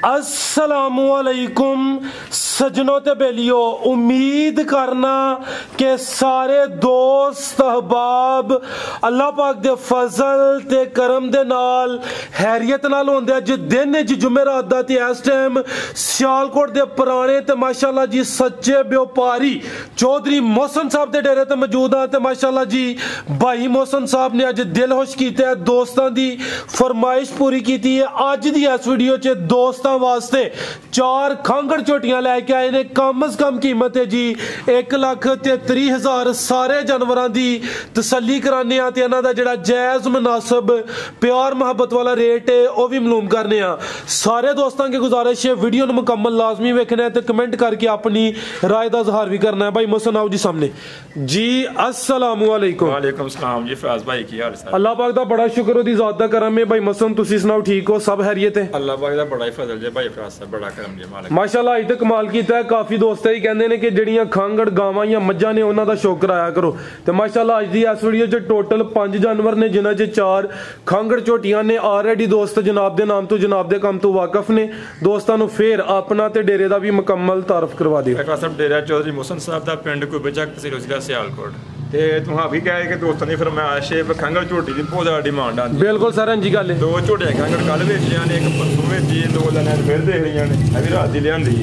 अस्सलामुअलैकुम सजनों ते बेलियो, उम्मीद करना कि सारे दोस्त अहबाब अल्लाह पाक दे फजल ते करम दे नाल हैरियत नाल होंदे। अज दिन च जुमेरात दा ते इस टाइम सियालकोट दे पुराने ते माशाअल्लाह जी सच्चे व्यापारी चौधरी मोहसन साहब दे डेरे ते मौजूद हां। ते माशाअल्लाह जी भाई मोहसन साहब ने अज दिल खुश कीता है, दोस्तां दी फरमाइश पूरी कीती है। अज दी इस वीडियो च दोस्तां वास्ते 4 खांगड़ झोटियां लेके आए ने। कम अज कम कीमत है जी 1,33,000। सारे जानवरों की तसल्ली कराने ते इन्हां दा जिहड़ा जायज मुनासिब प्यार मुहब्बत वाला रेट है वह भी मालूम करने। सारे दोस्तों की गुजारिश है वीडियो को मुकम्मल लाजमी वेखना है, तो कमेंट करके अपनी राय का इजहार भी करना है। भाई मोहसन आओ जी सामने जी। अस्सलाम वालेकुम। वालेकुम सलाम जी फराज भाई की हाल है? अल्लाह पाक दा बड़ा शुक्र, ओदी जात दा करम है। भाई मोहसन तुसी सुनाओ, ठीक हो? सब खैरियत है? अल्लाह पाक दा बड़ा ही फजल है भाई फराज साहब, बड़ा करम जी मालिक। माशाअल्लाह अज तक कमाल कीता है। काफी दोस्त ही कहते हैं कि जड़ियां खांगड़ गावां या मज्जां ने उन्हां दा शौक कराया करो। तो माशाअल्लाह अज दी इस वीडियो च टोटल 5 जानवर ने, जिन्हां च 4 खांगड़ झोटियां ने। ऑलरेडी दोस्त जनाब दे नाम तो जनाब दे काम तो वाकफ ने। दोस्तां नूं फिर अपना ते डेरे दा भी मुकम्मल तारफ करवा दिओ। फराज साहब डेरा चौधरी मोहसन साहब दा पिंड कुबेचक तहसील जिला सियालकोट। ते तुहां भी कहे कि दोस्तां दी फरमाइश है खांगड़ झोटी दी बहुत ज्यादा डिमांड आंदी। बिल्कुल सर, हां जी गल है। 2 झोटियां खांगड़ कल वेचियां ने, एक परसों वेची, 2 लैने फिर देख रही ने। अभी रात दी लियांदी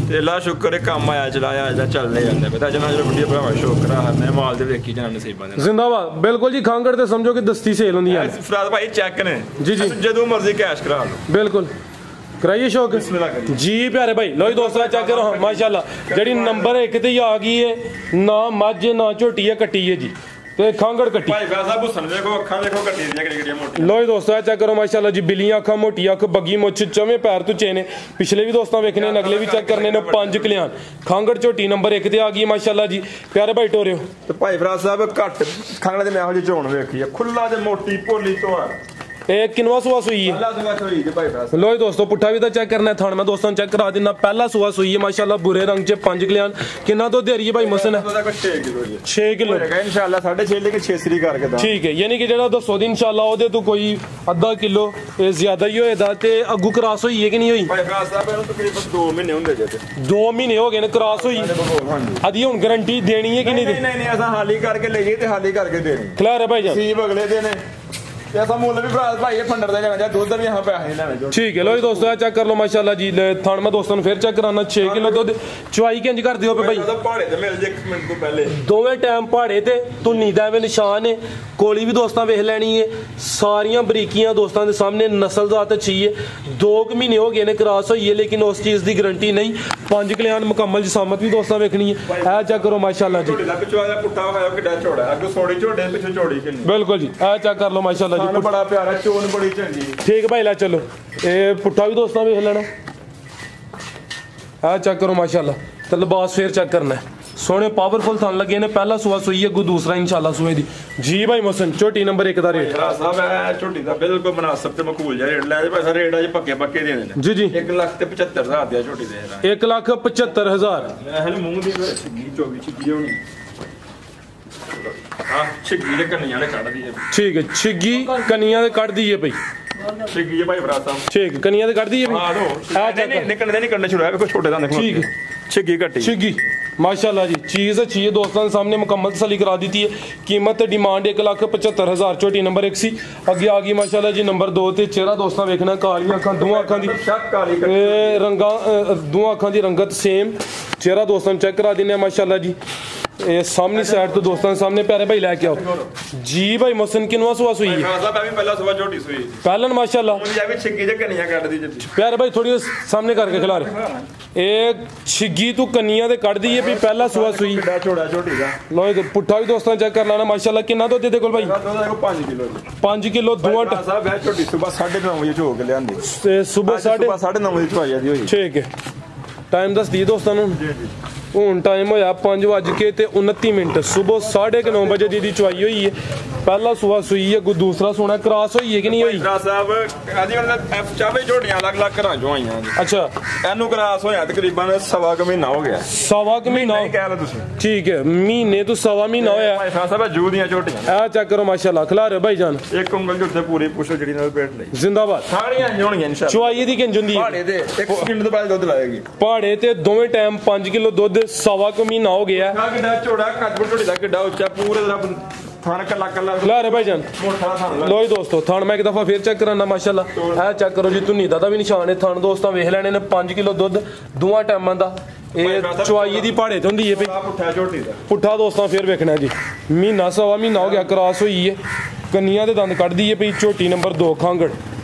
ते अल्लाह शुक्र है काम आया चलाया अज चलने जांदे। पता जना जो वीडियो भरावा शौक करा हरने माल दे वेखी जाना नसीबां दे जिंदाबाद। बिल्कुल जी, खांगड़ ते समझो कि दस्ती सेल होंदी है। फराज भाई चेक ने जी जी, जदों मर्जी कैश करा लो। बिल्कुल कराइए शौक जी प्यारे भाई। लो जी दोस्तों चेक करो माशाल्लाह जड़ी नंबर 1 ते आ गई है। ना मझ ना झोटी है, कट्टी है जी ते खांगड़ कट्टी। भाई वैसा भुसन देखो, अखां देखो कट्टी दी केड़ी मोटी। लो जी दोस्तों चेक करो माशाल्लाह जी, बिलियां अखां, मोटी अख, बग्गी मुछ, चौवें पैर तो चेने। पिछले भी दोस्तों वेखने, अगले भी चेक करने ने। 5 कल्याण खांगड़ झोटी नंबर 1 ते आ गई माशाल्लाह जी। प्यारे भाई टोरियो ते भाई फराज साहब घट खांगड़ दे मैं हो जी चोण वेखी है, खुला ते मोटी पोली तो किनवा सुआ सुई है? लो जी दोस्तों पुट्ठा भी तो चेक करना है। थान मैं दोस्तों चेक करा देना। पहला सुआ सुई है माशाल्लाह, बुरे रंग च 5 कल्याण। कितना दुध दे रही है भाई मोहसन? 6 किलो इंशाल्लाह, 6.5 लेके 6 सरी करके। ठीक है, यानी कि जेड़ा दसो दी इंशाल्लाह ओदे तो कोई आधा किलो ज्यादा ही होएदा। ते अग्गू क्रॉस होई है कि नहीं होई? भाई फराज साहब इहनू तकरीबन 2 महीने हुंदे जे। 2 महीने हो गए ने क्रॉस होई। अदी हुन गारंटी देनी है कि नहीं? नहीं असा हाली करके लईए ते हाली करके देनी। खिला रहे भाई जान सीब अगले दिन ऐसा मुल भी फराज भाई ये फंडर दे जाना, दूध भी यहां पैसे नहीं लेने। ठीक है लो जी दोस्तों चेक कर लो माशाल्लाह जी। थान मैं दोस्तों फिर चेक कराना। 6 किलो दुध चवाई किंज कर दियो पे भाई? पहाड़े ते मिल जे 1 मिनट तो पहले दोवें टाइम पहाड़े ते धुन्नी दा वे निशान है। कोली भी दोस्तों वेख लेनी है। सारियां बरीकियां दोस्तों दे सामने, नस्ल जात अच्छी है। 2 महीने हो गए ने क्रॉस होई है, लेकिन उस चीज दी गारंटी नहीं। 5 कल्याण मुकम्मल जिसामत भी दोस्तों वेखनी है। ए चेक करो माशाल्लाह जी। पुट्ठा होया किड्डा चौड़ा, अगो सोड़ी झोड़े पिछे चौड़ी किन्नी। बिल्कुल जी, ए चेक कर लो माशाल्लाह जी। बड़ा प्यारा चोन बड़ी चंगी। ठीक भाई ला चलो ए पुट्ठा भी दोस्तों वेख लेना। ए चेक करो माशाल्लाह। तो लिबास फिर चेक करना है। सोने पावरफुल थान लगे ने। पहला सुआ सुई है, अगू दूसरा इंशाल्लाह सुए दी जी। भाई मोहसन झोटी नंबर 1 दा रेट साहब है झोटी दा बिल्कुल मुनासिब ते मकबूल जा रेट ले पैसा। रेट अज पक्के दे देने जी जी। 1,75,000 दी झोटी दे। 1,75,000 हल मूंह दी छिगी 24 छिगी होनी। हां छिगी दे कन्नियां ने कढ दी है। ठीक है, छिगी कन्नियां दे कढ दी है भाई। छिगी है भाई फराज साहब। ठीक कन्नियां दे कढ दी है भाई। हां नहीं निकलने नहीं करने शुरू है, कोई छोटे दा देखो। ठीक है, छिगी कट्टी छिगी माशाल्लाह जी। चीज अच्छी है दोस्तों के सामने मुकम्मल तसल्ली करा दी है। कीमत डिमांड 1,75,000 झोटी नंबर 1 सी। अगे आ गई माशाल्लाह जी नंबर 2 ते। चेहरा दोस्तों वेखना, कालियां अखां, दोवां अखां दी रंगा, दोवां अखां दी रंगत सेम। चेहरा दोस्तों चेक करा देने माशाल्लाह जी। सामने साइड तो दोस्तों सामने प्यारे भाई लेके आओ जी। भाई मोहसन किनवा सुआ सुई है? पहला सुबह झोटी सुई पहलन माशाल्लाह। छिगी जे कन्नियां कढ दी जी। प्यारे भाई थोड़ी सामने करके खिला रहे। एक छिगी तू कन्नियां दे कढ दी है भी। पहला सुआ सुई छोड़ा झोटी दा। लो पुट्ठा भी दोस्तों चेक कर लाना माशाल्लाह। कितना दुध दे कोल भाई? 5 किलो। 5 किलो दुआ साहब है झोटी सुबह 9:30 बजे चो के लियांदी। सुबह 9:30 बजे चवाई दी होई। ठीक है, टाइम दस दिए दोस्तों हूँ टाइम होया 5:29 सुबह 9:30 बजे दी चवाई हुई है। पहला सुआ सुई है, कोई दूसरा सोना क्रॉस हुई है कि नहीं हुई? ਭਾਈ ਸਾਹਿਬ ਆਦੀ ਮਤਲਬ ਚਾਵੇ ਝੋਟੀਆਂ ਅਲੱਗ-ਅਲੱਗ ਘਰਾਂ ਚੋਂ ਆਈਆਂ ਜੀ। अच्छा ਇਹਨੂੰ ਕਰਾਸ ਹੋਇਆ ਤਕਰੀਬਨ ਸਵਾ ਕੁ ਮਹੀਨਾ ਹੋ ਗਿਆ। सवा क महीना ਨਹੀਂ ਕਹਿ ਲਓ ਤੁਸੀਂ। ठीक है, महीने तो सवा महीना होया। ਭਾਈ ਸਾਹਿਬ ਜੂ ਦੀਆਂ ਝੋਟੀਆਂ आ चेक करो माशाल्लाह, खिला रहे भाईजान, ਇੱਕ ਉਂਗਲ ਝੋਟੀ ਤੇ ਪੂਰੀ ਪੁੱਛੋ ਜਿਹੜੀ ਨਾਲ ਪੇਟ ਲਈ जिंदाबाद। ਸਾਰੀਆਂ ਹੋਣਗੀਆਂ ਇਨਸ਼ਾਅੱਲਾ। चवाई दी किंज हुंदी है? ਪਹਾੜੇ ਦੇ 1 ਸਕਿੰਟ ਤੋਂ ਬਾਅਦ ਦੁੱਧ ਲਾਏਗੀ। पहाड़े ते दोवें टाइम 5 किलो दुध, सवा क महीना हो गया है। ਕਿੱਡਾ ਝੋੜਾ ਕੱਦ ਝੋਟੀ ਦਾ ਕਿੱਡਾ ਉੱਚਾ ਪੂਰੇ ਦਾ ਥਣ ਕੱਲਾ ਕੱਲਾ खिला रहे भाईजान। ਮੋਟਾ ਥਣ लो जी दोस्तों, थान मैं एक दफा फिर चेक कराना माशाल्लाह, है चेक करो जी, धुनी दा भी निशान है। थान दोस्तों वेख लेने ने 5 किलो दुध दोवां टाइमां दा। ਇਹ ਚਵਾਈ ਦੀ ਪਹਾੜੇ ਤੇ ਹੁੰਦੀ ਹੈ ਭਈ। ਪੁੱਠਾ ਝੋਟੀ ਦਾ ਪੁੱਠਾ ਦੋਸਤਾਂ ਫਿਰ ਵੇਖਣਾ ਜੀ, ਮਹੀਨਾ ਸਵਾ ਮਹੀਨਾ ਹੋ ਗਿਆ ਕ੍ਰਾਸ ਹੋਈ ਹੈ, ਕੰਨੀਆਂ ਦੇ ਦੰਦ ਕੱਢਦੀ ਹੈ ਭਈ। ਝੋਟੀ ਨੰਬਰ 2 ਖਾਂਗੜ,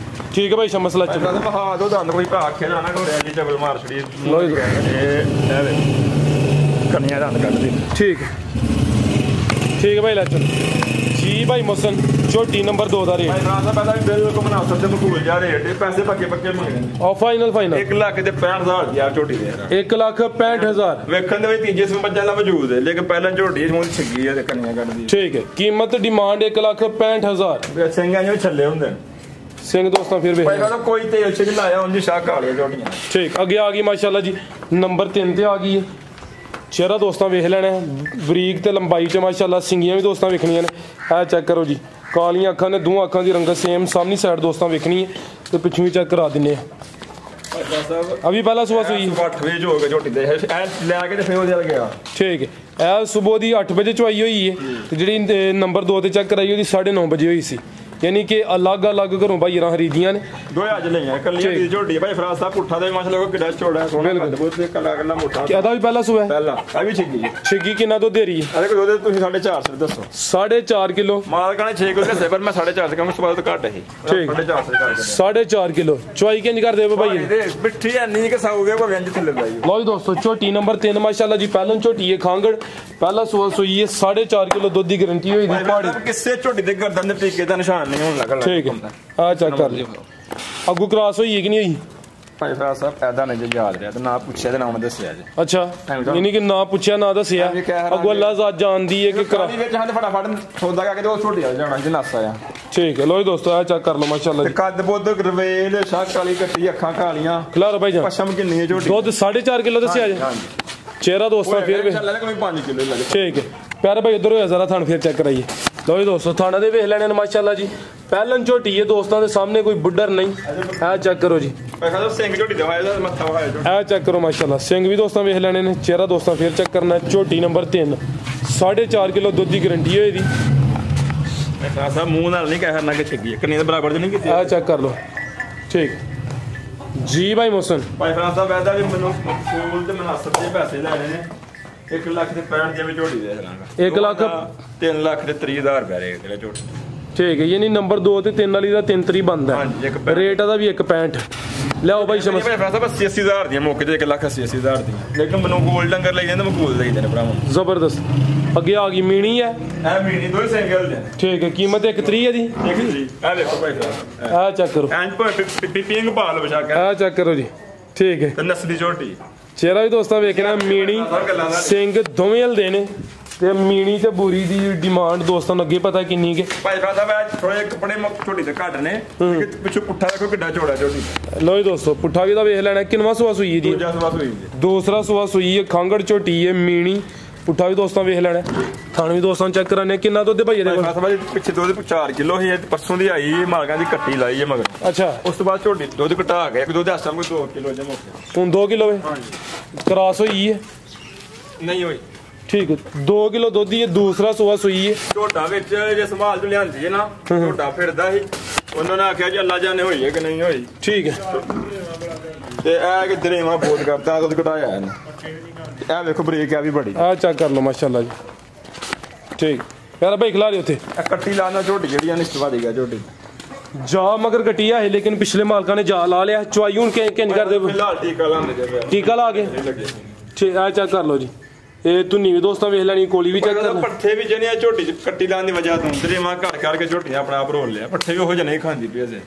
ਠੀਕ ਹੈ ਭਾਈ, ਮਸਲਾ ਚੱਲ ਹਾਂ ਦੋ ਦੰਦ ਕੋਈ ਭਾ ਆਖੇ ਨਾ ਘੋੜਿਆ ਜੀ ਚਬਲ ਮਾਰ ਛੜੀ ਲੋ ਜੀ, ਇਹ ਵੇ ਕੰਨੀਆਂ ਦੰਦ ਕੱਢਦੀ। ਠੀਕ ਹੈ, ਠੀਕ ਹੈ ਭਾਈ, ਲੈ ਚਲ ਜੀ ਭਾਈ ਮੁਹਸਨ। ਝੋਟੀ ਨੰਬਰ 2 ਦਾ ਰੇਟ ਭਾਈ ਸਾਹਿਬ ਪਹਿਲਾਂ ਵੀ ਬਿਲਕੁਲ ਬਣਾ ਸਕਦੇ ਮਕਬੂਲ ਜਾ ਰੇਟ ਪੈਸੇ ਪੱਕੇ ਪੱਕੇ ਮੰਗਦੇ ਆ। ਫਾਈਨਲ 1 ਲੱਖ ਤੇ 65000 ਦੀ ਆ ਝੋਟੀ ਦੇ 1,65,000 ਵੇਖਣ ਦੇ ਵਿੱਚ ਤੀਜੇ ਸਮ ਬੱਚਾ ਦਾ ਮੌਜੂਦ ਹੈ, ਲੇਕਿਨ ਪਹਿਲਾਂ ਝੋਟੀ ਸਮੂਹ ਛੱਗੀ ਆ ਤੇ ਕੰਨੀਆਂ ਕੱਢਦੀ। ਠੀਕ ਹੈ, ਕੀਮਤ ਡਿਮਾਂਡ 1,65,000। ਸਿੰਘਾਂ ਜਿਵੇਂ ਛੱਲੇ ਹੁੰਦੇ ਸਿੰਘ ਦੋਸਤਾਂ ਫਿਰ ਭਾਈ ਵੇਖ ਸਾਹਿਬ ਕੋਈ ਤੇਲ ਛਿਲ ਲਾਇਆ ਉਂਝ ਸ਼ਾਹ ਕਾਲੀਆਂ ਝੋਟੀਆਂ। ਠੀਕ, ਅੱਗੇ ਆ ਗਈ ਮਾਸ਼ਾਅੱਲਾ ਜੀ, ਨੰਬਰ 3 ਤੇ ਆ ਗਈ ਹੈ। ਚਿਹਰਾ ਦੋਸਤਾਂ ਵੇਖ ਲੈਣਾ, ਬਰੀਕ ਤੇ ਲੰਬਾਈ ਚ ਮਾਸ਼ਾਅੱਲਾ, ਸਿੰਗੀਆਂ ਵੀ ਦੋਸਤਾਂ ਵੇਖਣੀਆਂ ਨੇ। ਇਹ ਚੈੱਕ ਕਰੋ ਜੀ, ਕਾਲੀਆਂ ਅੱਖਾਂ ਨੇ, ਦੋਵਾਂ ਅੱਖਾਂ ਦੀ ਰੰਗਤ ਸੇਮ, ਸਾਹਮਣੀ ਸਾਈਡ ਦੋਸਤਾਂ ਵੇਖਣੀ ਹੈ ਤੇ ਪਿੱਛੋਂ ਵੀ ਚੈੱਕ ਕਰਾ ਦਿੰਨੇ ਆ। ਅਭੀ ਪਹਿਲਾ ਸੁਬਹ ਸੂਈ 8 ਵਜੇ ਹੋ ਗਏ ਝੋਟੀ ਦੇ ਲੈ ਕੇ ਤੇ ਫਿਰ ਉਹਦੇ ਗਿਆ। ਠੀਕ ਹੈ, ਇਹ ਸਵੇਰ ਦੀ 8 ਵਜੇ ਚਵਾਈ ਹੋਈ ਹੈ ਤੇ ਜਿਹੜੀ ਨੰਬਰ 2 ਤੇ ਚੈੱਕ ਕਰਾਈ ਉਹਦੀ 9:30 ਵਜੇ ਹੋਈ ਸੀ, ਯਾਨੀ ਕਿ ਅਲੱਗ-ਅਲੱਗ ਘਰੋਂ ਭਾਈਆਂ ਖਰੀਦੀਆਂ ਨੇ। ਦੋਏ ਅੱਜ ਲਈਆਂ ਕੱਲੀਆਂ ਦੀ ਝੋਟੀ ਭਾਈ ਫਰਾਜ਼ ਸਾਹਿਬ ਪੁੱਠਾ ਦੇ ਮਾਸ਼ਾਅੱਲਾ ਕਿੱਡਾ ਚੌੜਾ ਸੋਹਣਾ ਬਹੁਤ ਤੇ ਕੱਲਾ ਕੱਲਾ ਮੋਟਾ। ਇਹਦਾ ਵੀ ਪਹਿਲਾ ਸੁਬਹ ਪਹਿਲਾ ਆ ਵੀ ਛਿੱਗੀ ਛਿੱਗੀ ਕਿੰਨਾ ਦੁੱਧ ਦੇ ਰਹੀ ਹੈ? ਅਰੇ ਕੋਈ ਤੁਸੀਂ 4.5 ਦੱਸੋ। 4.5 ਕਿਲੋ ਮਾਲਕਾਂ ਨੇ 6 ਕਿਲੋ ਦੱਸੇ ਪਰ ਮੈਂ 4.5 ਕਮ ਉਸ ਤੋਂ ਬਾਅਦ ਘੱਟ ਹੀ। ਠੀਕ 4.5 ਕਿਲੋ ਚਵਾਈ ਕਿੰਜ ਕਰਦੇ ਹੋ ਭਾਈ? ਮਿੱਠੀ ਐ ਨਹੀਂ ਕਿ ਸਾਊਗੇ ਕੋ ਵਿੰਜ ਥੱਲੇ ਲਾਈ। ਲਓ ਜੀ ਦੋਸਤੋ, ਝੋਟੀ ਨੰਬਰ 3 ਮਾਸ਼ਾਅੱਲਾ ਜੀ, ਪਹਿਲਾਂ ਝੋਟੀ ਹੈ ਖਾਂਗੜ, ਪਹਿਲਾ ਸੂਆ ਸੂਈ ਹੈ, 4.5 ਕਿਲੋ ਦੁੱਧ ਦੀ ਗਾਰੰਟੀ ਹੋਈ ਦੀ ਪਹਾੜੀ। ਕਿਸੇ ਝੋਟੀ ਦੇ ਗਰਦਨ ਦੇ ਟੀਕੇ ਦਾ ਨਿਸ਼ਾਨ ਨਹੀਂ ਹੋਣ ਲੱਗਾ। ਠੀਕ ਹੈ, ਆ ਚੈੱਕ ਕਰ ਲਿਓ, ਅੱਗੂ ਕ੍ਰਾਸ ਹੋਈ ਹੈ ਕਿ ਨਹੀਂ ਹੋਈ? ਭਾਈ ਫਰਾਜ਼ ਸਾਹਿਬ ਪੈਦਾ ਨਹੀਂ ਜੇ ਯਾਦ ਰਿਹਾ ਤੇ ਨਾ ਪੁੱਛਿਆ ਤੇ ਨਾ ਉਹਨੇ ਦੱਸਿਆ ਜੀ। ਅੱਛਾ, ਯਾਨੀ ਕਿ ਨਾ ਪੁੱਛਿਆ ਨਾ ਦੱਸਿਆ, ਅੱਗੂ ਅੱਲਾ ਜ਼ਾਤ ਜਾਣਦੀ ਹੈ ਕਿ ਕਰਾ ਵਿੱਚ ਹਾਂ ਫਟਾਫਟ ਸੌਦਾ ਕਰਕੇ ਤੇ ਉਹ ਝੋਟੀ ਆ ਜਾਣਾ ਜਨਾਸਾ ਆ। ਠੀਕ ਹੈ, ਲੋ ਜੀ ਦੋਸਤੋ, ਆ ਚੈੱਕ ਕਰ ਲਓ ਮਾਸ਼ਾਅੱਲਾ ਜੀ, ਕੱਦ ਬੁੱਧ ਰਵੇਲ ਸ਼ਾਹ ਕਾਲੀ ਕੱਟੀ ਅੱਖਾਂ ਕਾਲੀਆਂ। ਖਿਲਾਰ ਭਾਈ ਜਾਨ ਪਸ਼ਮ ਕਿੰਨੀ ਹੈ ਝੋਟੀ? ਦੁੱਧ 4.5 ਕਿਲੋ ਦੱਸਿਆ ਜੀ। ਚਿਹਰਾ ਦੋਸਤਾਂ ਫਿਰ ਵੀ ਕੋਈ 5 ਕਿਲੋ ਲੱਗੇ। ਠੀਕ ਹੈ ਪਿਆਰੇ ਭਾਈ, ਉਧਰ ਹੋਇਆ ਜ਼ਰਾ ਥਾਣ ਫਿਰ ਚੈੱਕ ਕਰਾਈਏ। ਲਓ ਜੀ ਦੋਸਤੋ, ਥਾਣਾ ਦੇ ਵੇਖ ਲੈਣੇ ਨੇ ਮਾਸ਼ਾਅੱਲਾ ਜੀ, ਪਹਿਲਾਂ ਝੋਟੀ ਹੈ ਦੋਸਤਾਂ ਦੇ ਸਾਹਮਣੇ, ਕੋਈ ਬੁੱਢਰ ਨਹੀਂ। ਇਹ ਚੈੱਕ ਕਰੋ ਜੀ, ਸਿੰਘ ਝੋਟੀ ਦਾ ਹੋਇਆ ਮੱਥਾ ਹੋਇਆ। ਇਹ ਚੈੱਕ ਕਰੋ ਮਾਸ਼ਾਅੱਲਾ, ਸਿੰਘ ਵੀ ਦੋਸਤਾਂ ਵੇਖ ਲੈਣੇ ਨੇ। ਚਿਹਰਾ ਦੋਸਤਾਂ ਫਿਰ ਚੈੱਕ ਕਰਨਾ। ਝੋਟੀ ਨੰਬਰ 3 4.5 ਕਿਲੋ ਦੁੱਧ ਦੀ ਗਾਰੰਟੀ ਹੋਈ ਦੀ। ਸਾਹਿਬ ਮੂੰਹ ਨਾਲ ਨਹੀਂ ਕਹਿਣਾ ਕਿ ਛੱਗੀ ਕਿੰਨੀ ਦੇ ਬਰਾਬਰ ਨਹੀਂ ਕੀਤੀ। ਇਹ ਚੈੱਕ ਕਰ ਲਓ। ਠੀਕ ਜੀ ਭਾਈ ਮੁਹਸਨ। ਭਾਈ ਫਰਾਜ਼ ਸਾਹਿਬ ਇਹਦਾ ਵੀ ਮੈਨੂੰ ਸਕੂਲ ਤੇ ਮਨਾਸਬ ਦੇ ਪੈਸੇ ਲੈਣੇ ਨੇ। 1 ਲੱਖ ਤੇ 65 ਜਿਵੇਂ ਝੋਟੀ ਦੇ ਦੇਣਾ। 1 ਲੱਖ 3 ਲੱਖ ਤੇ 30,000 ਰੁਪਏ ਰੇਟ ਜਿਹੜਾ ਝੋਟੀ। ਠੀਕ ਹੈ, ਯਾਨੀ ਨੰਬਰ 2 ਤੇ 3 ਵਾਲੀ ਦਾ 3 ਬਣਦਾ। ਰੇਟ ਦਾ ਵੀ 1.65। ਲਿਆਓ ਭਾਈ ਸਮਝ। ਭਾਈ ਫਰਾਜ਼ ਸਾਹਿਬ 80,000 ਦੀਆਂ ਮੌਕੇ ਤੇ 1,80,000 ਦੀਆਂ, ਲੇਕਿਨ ਮੈਨੂੰ ਗੋਲ ਡੰਗਰ ਲਈ ਜਾਂਦੇ ਮਕਬੂਲ ਲਈ ਜਾਂਦੇ ਭਰਾਵਾਂ। ਜ਼ਬਰਦਸਤ। ਅੱਗੇ ਆ ਗਈ ਮੀਣੀ ਹੈ। ਇਹ ਮੀਣੀ ਦੋਈ ਸਿੰਗਲ ਦੇ। ਠੀਕ ਹੈ, ਕੀਮਤ 1.30 ਹੈ ਜੀ। 1.30 ਇਹ ਦੇਖੋ ਭਾਈ ਸਾਹਿਬ, ਆ ਚੈੱਕ ਕਰੋ, ਐਂਡ ਪਿੰਗ ਪਾ ਲਓ ਬਚਾ ਕੇ। ਆ ਚੈੱਕ ਕਰੋ ਜੀ। ਠੀਕ ਹੈ, ਤੇ ਨਸਲੀ ਝੋਟੀ। ਚਿਹਰਾ ਵੀ ਦੋਸਤਾਂ ਵੇਖਣਾ, ਮੀਣੀ ਸਿੰਘ ਦੋਵੇਂ ਹਲਦੇ ਨੇ ਤੇ ਮੀਣੀ ਤੇ ਬੂਰੀ ਦੀ ਡਿਮਾਂਡ ਦੋਸਤਾਂ ਨੂੰ ਅੱਗੇ ਪਤਾ ਕਿੰਨੀ ਕਿ। ਭਾਈ ਸਾਹਿਬ ਥੋੜੇ ਕੱਪੜੇ ਝੋਟੀ ਤੇ ਘੱਟ ਨੇ, ਪਿੱਛੋਂ ਪੁੱਠਾ ਦੇਖੋ ਕਿੱਡਾ ਚੌੜਾ ਝੋਟੀ। ਲੋ ਜੀ ਦੋਸਤੋ, ਪੁੱਠਾ ਵੀ ਤਾਂ ਵੇਖ ਲੈਣਾ। ਕਿੰਨਵਾਂ ਸੂਆ ਸੂਈ ਹੈ ਜੀ? ਦੂਜਾ ਸੂਆ ਸੂਈ ਜੀ। ਦੂਸਰਾ ਸੂਆ ਸੂਈ ਹੈ, ਖਾਂਗੜ ਝੋਟੀ ਹੈ, ਮੀਣੀ। ਪੁੱਠਾ ਵੀ ਦੋਸਤਾਂ ਵੇਖ ਲੈਣਾ। ਥਣ ਵੀ ਦੋਸਤਾਂ ਚੈੱਕ ਕਰਾਣੇ। ਕਿੰਨਾ ਦੁੱਧ ਭਾਈ ਇਹਦੇ ਕੋਲ? ਪਿੱਛੇ ਦੁੱਧ 4 ਕਿਲੋ ਹੀ, ਪਰਸੋਂ ਦੀ ਆਈ ਮਾਲਕਾਂ ਦੀ ਕੱਟੀ ਲਾਈ ਹੈ ਮਗਰ। ਅੱਛਾ, ਉਸ ਤੋਂ ਬਾਅਦ ਝੋਟੀ ਦੁੱਧ ਘਟਾ ਕੇ ਇੱਕ ਦੁੱਧ ਆਸਾਂ ਕੋਈ 2 ਕਿਲੋ ਜਮ ਹੋ ਗਿਆ। ਹੁਣ 2 ਕਿਲੋ ਹੈ। ਕ੍ਰਾਸ ਹੋਈ ਹੈ? ਨਹੀਂ ਹੋਈ। ਠੀਕ ਹੈ, 2 ਕਿਲੋ ਦੁੱਧ ਹੀ ਹੈ। ਦੂਸਰਾ ਸੂਆ ਸੂਈ ਹੈ। ਝੋਟਾ ਵਿੱਚ ਜੇ ਸੰਭਾਲ ਚ ਲਿਆਂਦੀ ਹੈ ਨਾ, ਝੋਟਾ ਫਿਰਦਾ ਸੀ, ਉਹਨਾਂ ਨੇ ਆਖਿਆ ਜੀ ਅੱਲਾ ਜਾਣੇ ਹੋਈ ਹੈ ਕਿ ਨਹੀਂ ਹੋਈ। ਠੀਕ ਹੈ, ਤੇ ਇਹ ਕਿ ਦਰੇਵਾ ਬਹੁਤ ਕਰਦਾ ਦੁੱਧ ਘਟਾਇਆ ਇਹਨੇ। ਇਹ ਵੇਖੋ ਬ੍ਰੇਕ ਆ ਵੀ ਬੜੀ। ਆ ਚੈੱਕ ਕਰ ਲਓ ਮਾਸ਼ਾਅੱਲਾ ਜੀ। ਠੀਕ ਯਾਰ ਭਾਈ, ਖਿਲਾ ਰਹੇ ਉੱਥੇ ਕੱਟੀ ਲਾਣਾ ਝੋਟੀ ਜਿਹੜੀ ਨਿਸ਼ਚਵਾ ਦੇਗਾ ਝੋਟੀ ਜਾ ਮਗਰ ਕੱਟੀ ਹੈ, ਲੇਕਿਨ ਪਿਛਲੇ ਮਾਲਕਾਂ ਨੇ ਜਾ ਲਾ ਲਿਆ। ਚਵਾਈ ਹੁਣ ਕਿੰਜ ਕਰਦੇ? ਫਿਲਹਾਲ ਟੀਕਾ ਲਾਉਂਦੇ ਜੇ। ਟੀਕਾ ਲਾ ਕੇ। ਠੀਕ ਆ, ਚੈੱਕ ਕਰ ਲਓ ਜੀ। ਇਹ ਧੁੰਨੀ ਵੀ ਦੋਸਤਾਂ ਵੇਖ ਲੈਣੀ, ਕੋਲੀ ਵੀ ਚੈੱਕ ਕਰਨਾ। ਪੱਠੇ ਵੀ ਜਿਹੜੀਆਂ ਝੋਟੀ ਚ ਕੱਟੀ ਲਾਉਣ ਦੀ ਵਜ੍ਹਾ ਤੋਂ ਦਰੇਵਾ ਘੜ ਕਰਕੇ ਝੋਟੀਆਂ ਆਪਣਾ ਆਪ ਰੋਲ ਲਿਆ। ਪੱਠੇ ਵੀ ਉਹੋ ਜਿਹੇ ਨਹੀਂ ਖਾਂਦੀ ਪਈ ਅਜੇ।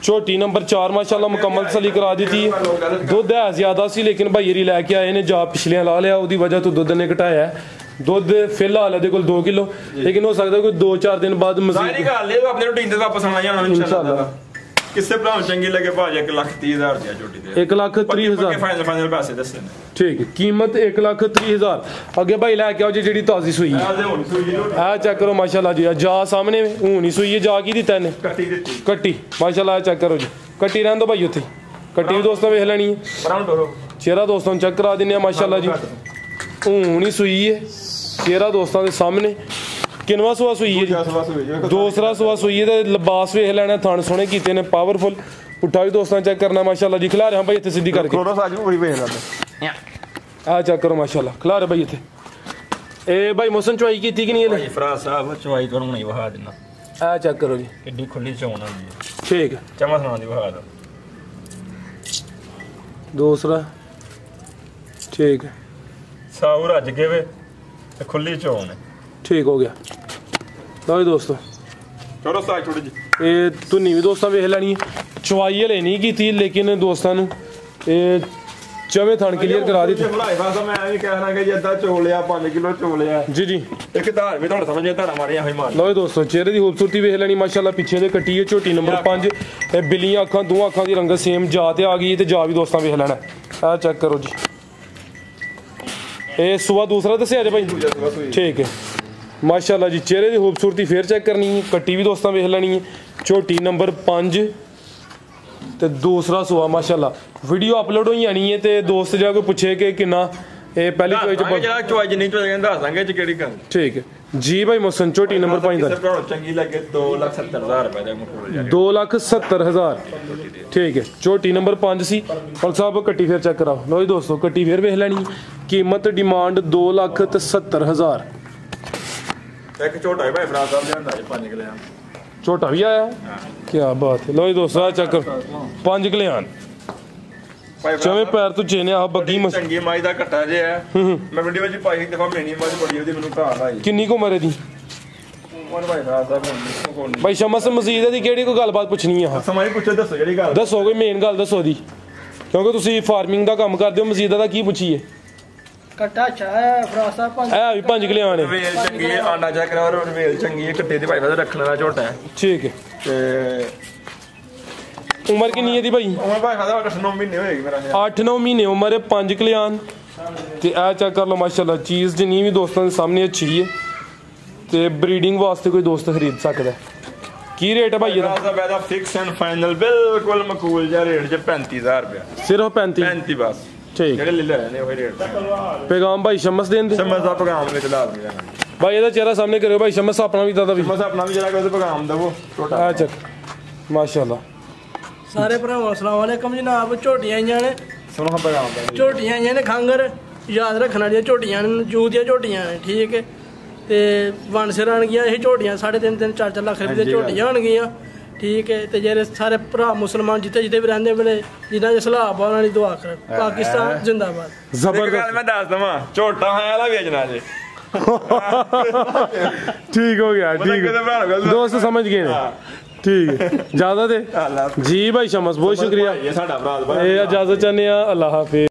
ਝੋਟੀ ਨੰਬਰ 4 ਮਾਸ਼ਾਅੱਲਾ ਮੁਕੰਮਲ ਤਸੱਲੀ ਕਰਾ ਦਿੱਤੀ ਹੈ। ਦੁੱਧ ਹੈ ਜ਼ਿਆਦਾ ਸੀ, ਲੇਕਿਨ ਭਾਈ ਰੀ ਲੈ ਕੇ ਆਏ ਨੇ, ਜਾ ਪਿਛਲੀਆਂ ਲਾ ਲਿਆ, ਉਹਦੀ ਵਜ੍ਹਾ ਤੋਂ ਦੁੱਧ ਨੇ ਘਟਾਇਆ। ਦੁੱਧ ਫਿਲਹਾਲ ਇਹਦੇ ਕੋਲ 2 ਕਿਲੋ ਲੇਕਿਨ ਹੋ ਸਕਦਾ ਕੋਈ 2-4 ਦਿਨ ਬਾਅਦ ਸਾਰੀ ਮਜ਼ੀਦ ਗੱਲ ਇਹ ਆਪਣੇ ਰੂਟੀਨ ਤੇ ਵਾਪਸ ਆਉਣਾ ਜਾਣਾ ਇਨਸ਼ਾਅੱਲਾ ਕਿਸੇ ਭਰਾ ਨੂੰ ਚੰਗੀ ਲੱਗੇ ਭਾਜੀ 1,30,000 ਦੀ ਝੋਟੀ ਦੇ 1,30,000 ਫਾਈਨਲ ਪੈਸੇ ਦੱਸਣੇ ਠੀਕ ਹੈ ਕੀਮਤ 1,30,000 ਅੱਗੇ ਭਾਈ ਲੈ ਕੇ ਆਓ ਜੀ ਜਿਹੜੀ ਤਾਜ਼ੀ ਸੂਈ ਹੈ ਆ ਚੈੱਕ ਕਰੋ ਮਾਸ਼ਾਅੱਲਾ ਜੀ ਜਾ ਸਾਹਮਣੇ ਹੁਣ ਹੀ ਸੂਈ ਹੈ ਜਾ ਕੀ ਦਿੱਤਾ ਇਹਨੇ ਕੱਟੀ ਮਾਸ਼ਾਅੱਲਾ ਚੈੱਕ ਕਰੋ ਜੀ ਕੱਟੀ ਰਹਿਣ ਦੋ ਭਾਈ ਉੱਥੇ ਕੱਟੀ ਵੀ ਦੋਸਤਾਂ ਵੇਖ ਲੈਣੀ ਹੈ ਚਿਹਰਾ ਦੋਸਤਾਂ ਨੂੰ ਚੈੱਕ ਕਰਾ ਦਿੰਦੇ ਆ ਮਾਸ਼ਾਅੱਲਾ ਜੀ ਹੁਣ ਹੀ ਸੂਈ ਹੈ ਚਿਹਰਾ ਦੋਸਤਾਂ ਦੇ ਸਾਹਮਣੇ ਕਿੰਨਵਾ ਸੂਆ ਸੂਈ ਹੈ ਜੀ ਦੂਸਰਾ ਸੂਆ ਸੂਈ ਹੈ ਤੇ ਲਿਬਾਸ ਵੇਖ ਲੈਣਾ ਥਣ ਸੋਹਣੇ ਕੀਤੇ ਨੇ ਪਾਵਰਫੁਲ ਪੁੱਠਾ ਵੀ ਦੋਸਤਾਂ ਚੈੱਕ ਕਰਨਾ ਮਾਸ਼ਾਅੱਲਾ ਜੀ ਖਿਲਾ ਰਿਹਾ ਭਾਈ ਇੱਥੇ ਸਿੱਧੀ ਕਰਕੇ ਆ ਚੈੱਕ ਕਰੋ ਮਾਸ਼ਾਅੱਲਾ ਖਿਲਾ ਰਿਹਾ ਭਾਈ ਇੱਥੇ ਇਹ ਭਾਈ ਮੌਸਮ ਚੁਆਈ ਕੀਤੀ ਕਿ ਨਹੀਂ ਇਹਨੇ ਫਰਾਜ਼ ਸਾਹਿਬ ਚੁਆਈ ਤੁਹਾਨੂੰ ਨਹੀਂ ਵਹਾ ਦਿੰਦਾ ਆ ਚੈੱਕ ਕਰੋ ਜੀ ਕਿੱਡੀ ਖੁੱਲੀ ਚੋਣ ਹੁੰਦੀ ਹੈ ਠੀਕ ਹੈ ਚਮਾ ਸੁਣਾ ਦੀ ਵਹਾ ਦੋ ਦੂਸਰਾ ਠੀਕ ਹੈ ਸਾਊ ਰੱਜ ਕੇ ਵੇ ਤੇ ਖੁੱਲੀ ਚੋਣ ਹੈ ਠੀਕ ਹੋ ਗਿਆ ਲਓ ਜੀ ਦੋਸਤੋ ਚਲੋ ਸਾਈਡ ਥੋੜੀ ਜੀ ਇਹ ਧੁੰਨੀ ਵੀ ਦੋਸਤਾਂ ਵੇਖ ਲੈਣੀ ਹੈ ਚਵਾਈ ਹਲੇ ਨਹੀਂ ਕੀਤੀ ਲੇਕਿਨ ਦੋਸਤਾਂ ਨੂੰ ਇਹ ਚਵੇਂ ਥਣ ਕਲੀਅਰ ਕਰਾ ਦਿੱਤੀ ਬਣਾਏ ਫਾਸਾ ਮੈਂ ਐਵੇਂ ਕਹਿਣਾ ਕਿ ਜੇ ਅੱਧਾ ਚੋਲਿਆ 5 ਕਿਲੋ ਚੋਲਿਆ ਜੀ ਜੀ ਇੱਕ ਧਾਰ ਵੀ ਤੁਹਾਨੂੰ ਸਮਝ ਧਾਰਾ ਮਾਰੀਆਂ ਹੋਈ ਮਾਰ ਲਓ ਜੀ ਦੋਸਤੋ ਚਿਹਰੇ ਦੀ ਖੂਬਸੂਰਤੀ ਵੇਖ ਲੈਣੀ ਮਾਸ਼ਾਅੱਲਾ ਪਿੱਛੇ ਦੇ ਕੱਟੀ ਹੈ ਝੋਟੀ ਨੰਬਰ 5 ਇਹ ਬਿੱਲੀਆਂ ਅੱਖਾਂ ਦੋਹਾਂ ਅੱਖਾਂ ਦੀ ਰੰਗਤ ਸੇਮ ਜਾ ਤੇ ਆ ਗਈ ਤੇ ਜਾ ਵੀ ਦੋਸਤਾਂ ਵੇਖ ਲੈਣਾ ਆ ਚੈੱਕ ਕਰੋ ਜੀ ਇਹ ਸੂਆ ਦੂਸਰਾ ਦੱਸਿਆ ਜੇ ਭਾਈ ਠੀਕ ਹੈ ਮਾਸ਼ਾਅੱਲਾ ਜੀ ਚਿਹਰੇ ਦੀ ਖੂਬਸੂਰਤੀ ਫੇਰ ਚੈੱਕ ਕਰਨੀ ਹੈ ਕੱਟੀ ਵੀ ਦੋਸਤਾਂ ਵੇਖ ਲੈਣੀ ਹੈ ਝੋਟੀ ਨੰਬਰ 5 ਤੇ ਦੂਸਰਾ ਸੂਆ ਮਾਸ਼ਾਅੱਲਾ ਵੀਡੀਓ ਅਪਲੋਡ ਹੋਈ ਆਣੀ ਹੈ ਤੇ ਦੋਸਤ ਜਾ ਕੋਈ ਪੁੱਛੇ ਕਿ ਕਿੰਨਾ ਇਹ ਪਹਿਲੀ ਚੋਈ ਚ ਜਿਹੜਾ ਚੋਈ ਜਿੰਨੀ ਚੋਈ ਕਹਿੰਦਾ ਦੱਸ ਦਾਂਗੇ ਚ ਕਿਹੜੀ ਗੱਲ ਠੀਕ ਹੈ ਜੀ ਭਾਈ ਮੋਸਨ ਝੋਟੀ ਨੰਬਰ 5 ਦਾ ਚੰਗੀ ਲੱਗੇ 2,70,000 ਰੁਪਏ ਦਾ ਮਖੌਲ 2,70,000 ਠੀਕ ਹੈ ਝੋਟੀ ਨੰਬਰ 5 ਸੀ ਪੁਲਿਸ ਸਾਹਿਬ ਕੱਟੀ ਫੇਰ ਚੈੱਕ ਕਰਾਓ ਲਓ ਜੀ ਦੋਸਤੋ ਕੱਟੀ ਫੇਰ ਵੇਖ ਲੈਣੀ ਕੀਮਤ ਡਿਮਾਂਡ 2,70,000 ਇੱਕ ਝੋਟਾ ਭਾਈ ਫਰਾਜ਼ ਸਾਹਿਬ ਲਿਆਂਦਾ ਜੀ 5 ਕਿਲੇ ਝੋਟਾ ਵੀ ਆਇਆ ਕੀ ਬਾਤ ਹੈ ਲਓ ਜੀ ਦੋਸਤੋ ਚੱਕ 5 ਕਿਲਿਆਨ ਚਵੇਂ ਪੈਰ ਤੋਂ ਚੇਨੇ ਆ ਬੱਗੀ ਚੰਗੀ ਮਾਈ ਦਾ ਘੱਟਾ ਜੇ ਹੈ ਮੈਂ ਵੀਡੀਓ ਵਿੱਚ ਪਾਈ ਦਫਾ ਮੈਣੀ ਮਾਈ ਬੜੀ ਉਹਦੀ ਮੈਨੂੰ ਘਾਟ ਆਈ ਕਿੰਨੀ ਕੁ ਉਮਰ ਹੈ ਦੀ ਉਮਰ ਭਾਈ ਫਰਾਜ਼ ਸਾਹਿਬ ਭਾਈ ਸ਼ਮਸ ਮਸਜਿਦ ਦੀ ਕਿਹੜੀ ਕੋਈ ਗੱਲਬਾਤ ਪੁੱਛਣੀ ਆ ਸਮਾਂ ਪੁੱਛੋ ਦੱਸੋ ਜਿਹੜੀ ਗੱਲ ਦੱਸੋ ਕੋਈ ਮੇਨ ਗੱਲ ਦੱਸੋ ਦੀ ਕਿਉਂਕਿ ਤੁਸੀਂ ਫਾਰਮਿੰਗ ਦਾ ਕੰਮ ਕਰਦੇ ਹੋ ਮਸਜਿਦਾਂ ਦਾ ਕੀ ਪੁੱਛੀਏ ਕੱਟਾ ਚਾਇਆ ਫਰਾਜ਼ ਸਾਹਿਬ 5 ਇਹ ਵੀ 5 ਕਿਲਿਆਨ ਹੈ ਵੇਲ ਚੰਗੀ ਹੈ ਆਂਡਾ ਚੈੱਕ ਕਰਾਓ ਵੇਲ ਚੰਗੀ ਹੈ ਕੱਟੇ ਦੀ ਭਾਈ ਫਾਦਰ ਰੱਖਣ ਵਾਲਾ ਝੋਟਾ ਹੈ ਠੀਕ ਹੈ ਤੇ ਉਮਰ ਕਿੰਨੀ ਹੈ ਦੀ ਭਾਈ ਉਮਰ ਭਾਈ ਫਾਦਰ 8-9 ਮਹੀਨੇ ਹੋਏਗੀ ਮੇਰਾ 8-9 ਮਹੀਨੇ ਉਮਰ ਹੈ 5 ਕਿਲਿਆਨ ਤੇ ਇਹ ਚੈੱਕ ਕਰ ਲਓ ਮਾਸ਼ਾਅੱਲਾ ਚੀਜ਼ ਜਿੰਨੀ ਵੀ ਦੋਸਤਾਂ ਦੇ ਸਾਹਮਣੇ ਅੱਛੀ ਹੈ ਤੇ ਬਰੀਡਿੰਗ ਵਾਸਤੇ ਕੋਈ ਦੋਸਤ ਖਰੀਦ ਸਕਦਾ ਕੀ ਰੇਟ ਹੈ ਭਾਈ ਇਹਦਾ ਇਹਦਾ ਫਿਕਸ ਐਂਡ ਫਾਈਨਲ ਬਿਲਕੁਲ ਮਕੂਲ ਜਿਹਾ ਰੇਟ ਚ 35000 ਰੁਪਏ ਸਿਰਫ 35 ਬਸ ਠੀਕ ਜਿਹੜੇ ਲੈ ਲੈਣੇ ਉਹ ਰੇਟ ਪੈਗਾਮ ਭਾਈ ਸ਼ਮਸ ਦੇਣ ਦੇ ਸ਼ਮਸ ਦਾ ਪੈਗਾਮ ਵਿੱਚ ਲਾਜ਼ਮੀ ਰਹਿਣਾ ਭਾਈ ਇਹਦਾ ਚਿਹਰਾ ਸਾਹਮਣੇ ਕਰਿਓ ਭਾਈ ਸ਼ਮਸ ਆਪਣਾ ਵੀ ਦਾਦਾ ਵੀ ਸ਼ਮਸ ਆਪਣਾ ਵੀ ਜਰਾ ਕਿ ਉਹਦੇ ਪੈਗਾਮ ਦਵੋ ਛੋਟਾ ਆ ਚੱਕ ਮਾਸ਼ਾਅੱਲਾ ਸਾਰੇ ਭਰਾਵਾਂ ਅਸਲਾਮ ਵਾਲੇਕਮ ਜਨਾਬ ਝੋਟੀਆਂ ਆਈਆਂ ਨੇ ਸੁਣੋ ਪੈਗਾਮ ਦਾ ਝੋਟੀਆਂ ਆਈਆਂ ਨੇ ਖੰਗਰ ਯਾਦ ਰੱਖਣ ਵਾਲੀਆਂ ਝੋਟੀਆਂ ਨੇ ਜੂ ਦੀਆਂ ਝੋਟੀਆਂ ਨੇ ਠੀਕ ਹੈ ਤੇ ਵਣ ਸਿਰ ਆਣਗੀਆਂ ਇਹ ਝੋਟੀਆਂ 3.5 4 ਲੱਖ ਰੁਪਏ ਦੀਆਂ ਝੋਟੀਆਂ ਹੋਣਗੀਆਂ ਠੀਕ ਹੈ ਤੇ ਜਿਹੜੇ ਸਾਰੇ ਭਰਾ ਮੁਸਲਮਾਨ ਜਿੱਥੇ ਜਿੱਥੇ ਵੀ ਰਹਿੰਦੇ ਵੇਲੇ ਜਿਨ੍ਹਾਂ ਦੇ ਸਲਾਹ ਉਹਨਾਂ ਦੀ ਦੁਆ ਕਰਨ ਪਾਕਿਸਤਾਨ ਜ਼ਿੰਦਾਬਾਦ ਜ਼ਬਰਦਸਤ ਮੈਂ ਦੱਸ ਦਵਾਂ ਝੋਟਾ ਹੈ ਵਾਲਾ ਵੇਚਣਾ ਜੇ ਠੀਕ ਹੋ ਗਿਆ ਠੀਕ ਦੋਸਤ ਸਮਝ ਗਏ ਨੇ ठीक है इजाजत है जी भाई शमस बहुत शुक्रिया ये साडा भरा इजाजत चाहते हैं अल्लाह हाफिज।